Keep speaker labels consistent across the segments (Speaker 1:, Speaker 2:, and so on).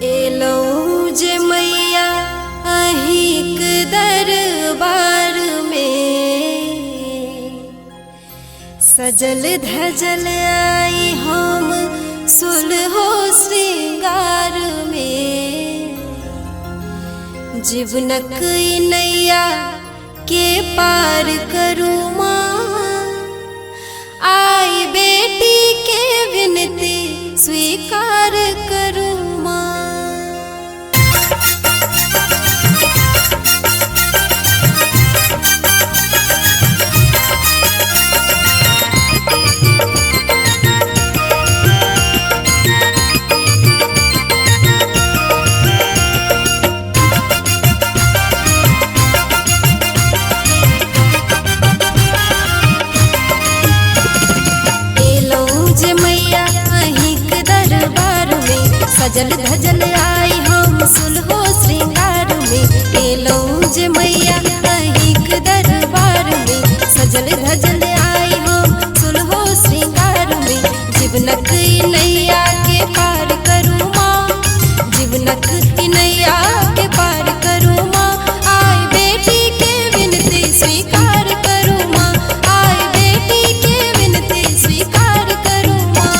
Speaker 1: एलौं जे मैया अहिंक दरबार में, सजल धजल आई हम सुलहो श्रृंगार में। जीवनक नैया के पार करूँ माँ, आई बेटी के विनती स्वीकार करूँ माँ। सजल धजल आई हम सुलहो श्रृंगार में। एलौं जे मैया अहिंक दरबार में, सजल धजल आई हम सुलहो श्रृंगार में। जीवनक नैया के पार करूँ माँ, जीवनक नैया के पार करूँ माँ। आई बेटी के विनती स्वीकार करूँ माँ, आई बेटी के विनती स्वीकार करूँ माँ।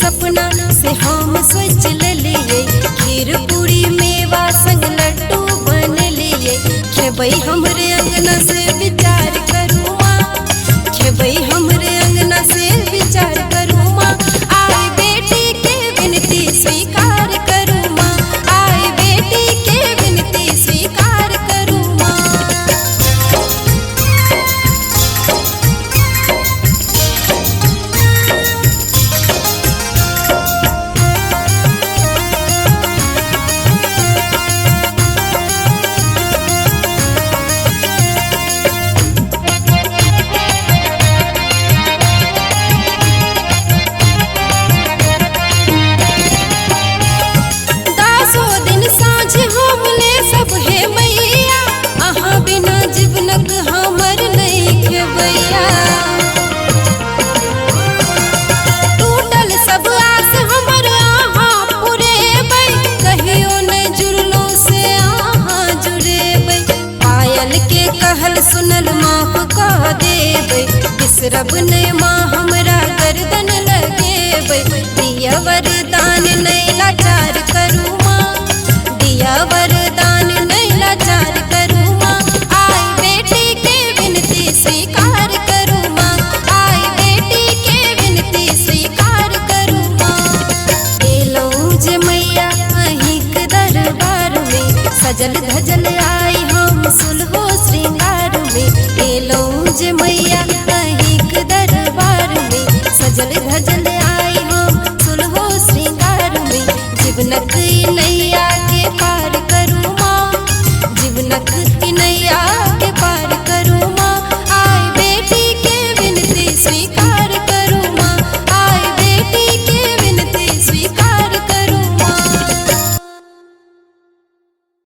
Speaker 1: सपना से हम सोच लिए, खीर पूरी मेवा संग लड्डू बन लिए। खेबै हमरे अंगना से विचार करूँ माँ, खेबै हमरे अंगना से विचार करूँ माँ। आई बेटी के विनती स्वीकार करूँ माँ, आई बेटी के विनती स्वीकार करूँ माँ। कहल सुनल माफ कह देबै, बिसरब नहीं माँ हमरा गर्दन लगेबै। दिया वरदान नहीं लाचार करूँ माँ, दिया वरदान नहीं लाचार करूँ माँ। आई बेटी के विनती स्वीकार करूँ माँ, आई बेटी के विनती स्वीकार करूँ माँ। एलौं जे मैया अहिंक दरबार में, सजल धजल आई हम सुलहो श्रृंगार में। एलौं जे मैया जीवनक